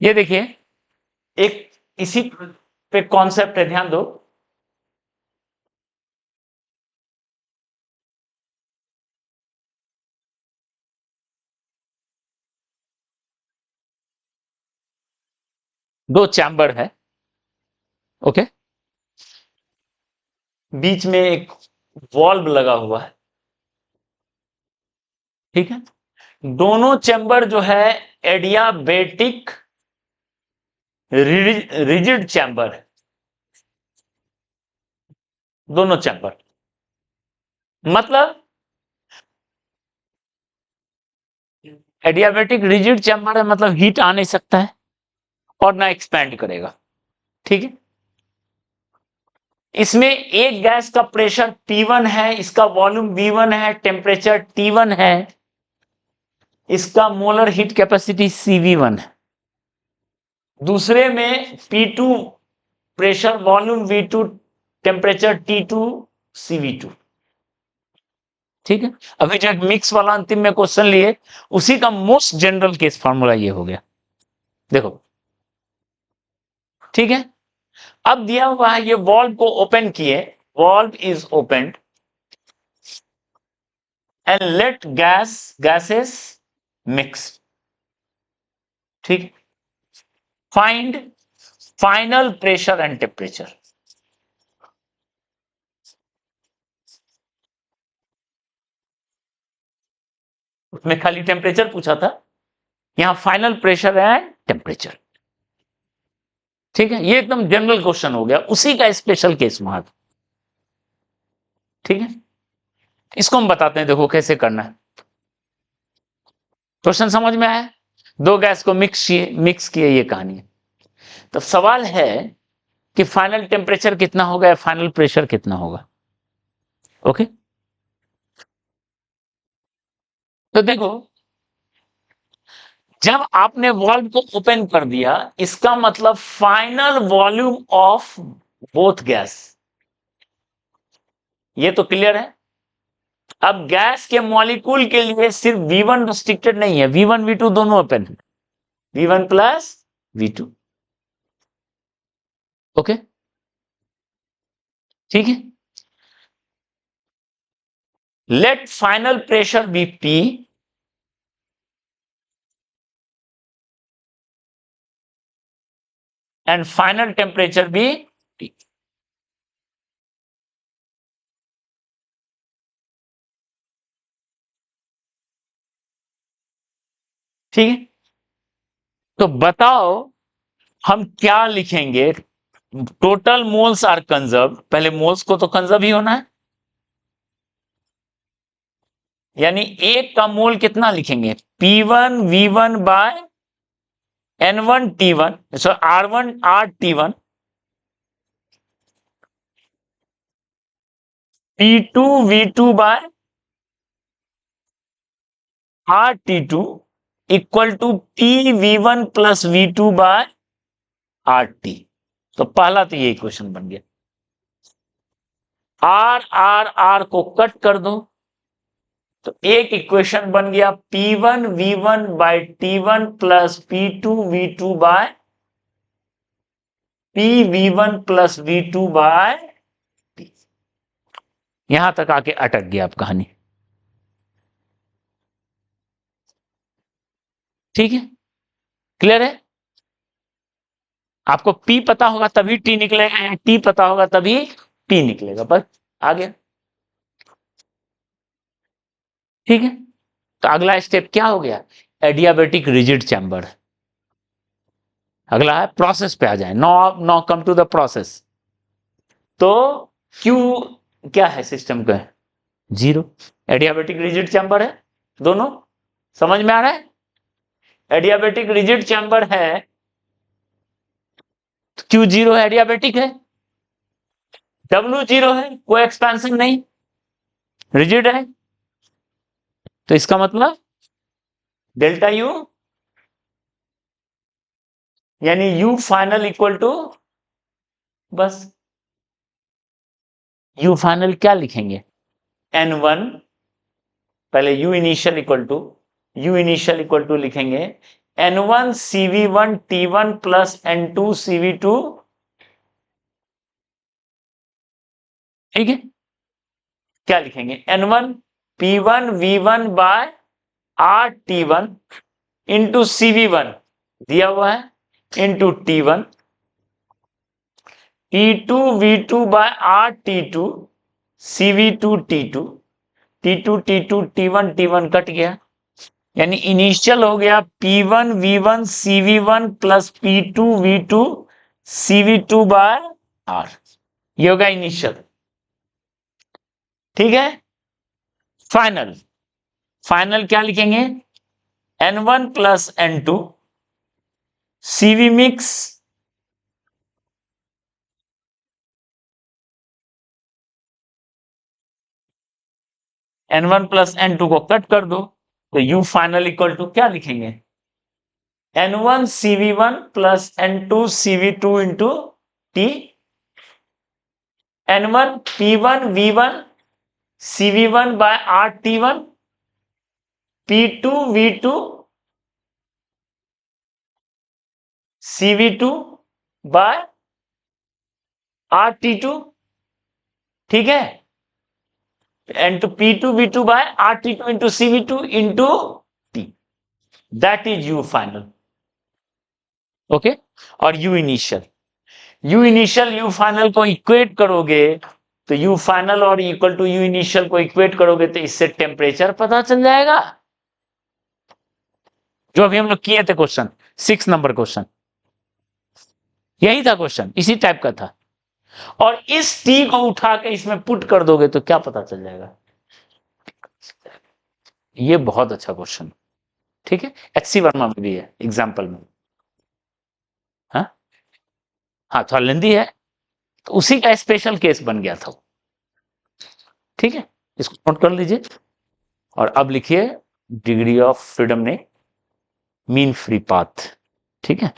ये देखिए, एक इसी पे कॉन्सेप्ट है, ध्यान दो। दो चैम्बर है, ओके, बीच में एक वॉल्व लगा हुआ है, ठीक है। दोनों चैम्बर जो है एडियाबेटिक रिजिड चैम्बर है, दोनों चैम्बर। मतलब एडियाबेटिक रिजिड चैम्बर है, मतलब हीट आ नहीं सकता है और ना एक्सपैंड करेगा, ठीक है। इसमें एक गैस का प्रेशर P1 है, इसका वॉल्यूम V1 है, टेम्परेचर T1 है, इसका मोलर हीट कैपेसिटी CV1 है। दूसरे में P2 pressure, volume V2, temperature T2, CV2, ठीक है। अभी जो मिक्स वाला अंतिम में क्वेश्चन लिए, उसी का मोस्ट जनरल केस फॉर्मूला ये हो गया, देखो, ठीक है। अब दिया हुआ है, ये वॉल्व को ओपन किए, valve is open and let gases mix, ठीक। Find final pressure and temperature. उसमें खाली टेम्परेचर पूछा था, यहां फाइनल प्रेशर एंड टेम्परेचर, ठीक है। ये एकदम जनरल क्वेश्चन हो गया, उसी का स्पेशल केस वहां, ठीक है। इसको हम बताते हैं, देखो कैसे करना है। क्वेश्चन समझ में आया? दो गैस को मिक्स किए, ये कहानी है। तो सवाल है कि फाइनल टेम्परेचर कितना होगा या फाइनल प्रेशर कितना होगा, ओके। तो देखो, जब आपने वॉल्व को ओपन कर दिया, इसका मतलब final volume of both gas, ये तो क्लियर है। अब गैस के मॉलिक्यूल के लिए सिर्फ V1 रिस्ट्रिक्टेड नहीं है, V1 V2 दोनों ओपन है, V1 प्लस V2, ओके, ठीक है। Let final pressure be P and final temperature be T, ठीक है। तो बताओ हम क्या लिखेंगे? टोटल मोल्स आर कंजर्व, पहले मोल्स को तो कंजर्व ही होना है, यानी एक का मोल कितना लिखेंगे? P1 V1 by N1 T1, so R1 RT1, P2 V2 by RT2 equal to PV1 plus V2 by RT। तो पहला तो ये इक्वेशन बन गया। R को कट कर दो, तो एक इक्वेशन बन गया P1 V1 by T1 plus P2 V2 by PV1 plus V2 by T। यहां तक आके अटक गया आप कहानी, ठीक है, क्लियर है? आपको P पता होगा तभी T निकलेगा, या T पता होगा तभी P निकलेगा, बस आ गया, ठीक है। तो अगला स्टेप क्या हो गया? Adiabatic rigid chamber. अगला है प्रोसेस पे आ जाए, no come to the process. तो Q क्या है सिस्टम का? 0। एडियाबेटिक रिजिड चैम्बर है, दोनों समझ में आ रहा है? एडियाबेटिक रिजिड चैम्बर है, तो Q0 है, एडियाबेटिक है। W0 है, कोई एक्सपेंशन नहीं, रिजिड है। तो इसका मतलब डेल्टा U, यानी U फाइनल इक्वल टू, बस U फाइनल क्या लिखेंगे? N1, पहले U इनिशियल इक्वल टू लिखेंगे N1 CV1 T1 plus N2 CV2, ठीक है। क्या लिखेंगे? N1 P1 V1 bye R T1 into CV1 दिया हुआ है into T1, T2 V2 bye R T2 CV2 T2, T2 T2 T1 T1 cut गया, यानी इनिशियल हो गया P1 V1 CV1 plus P2 V2 CV2 by R, ये होगा initial, ठीक है। फाइनल, फाइनल क्या लिखेंगे? N1 plus N2 CV mix N1 plus N2 को कट कर दो तो U फाइनल इक्वल टू क्या लिखेंगे? N1 CV1 plus N2 CV2 into T, N1 P1 V1 CV1 by R T1, P2 V2 CV2 by R T2, ठीक है। into P2 V2 by R T2 into CV2 into T, that is U final, okay. और U initial, U initial U final को equate करोगे तो U final और equal to U initial को equate करोगे तो इससे टेम्परेचर पता चल जाएगा, जो अभी हम लोग किए थे क्वेश्चन 6 नंबर क्वेश्चन, यही था क्वेश्चन, इसी टाइप का था। और इस टी को उठा के इसमें पुट कर दोगे तो क्या पता चल जाएगा? ये बहुत अच्छा क्वेश्चन, ठीक है। HC वर्मा में भी है एग्जाम्पल में, हाँ थोड़ा लेंदी है, तो उसी का स्पेशल केस बन गया था, ठीक है। इसको नोट कर लीजिए और अब लिखिए डिग्री ऑफ फ्रीडम ने मीन फ्री पाथ, ठीक है।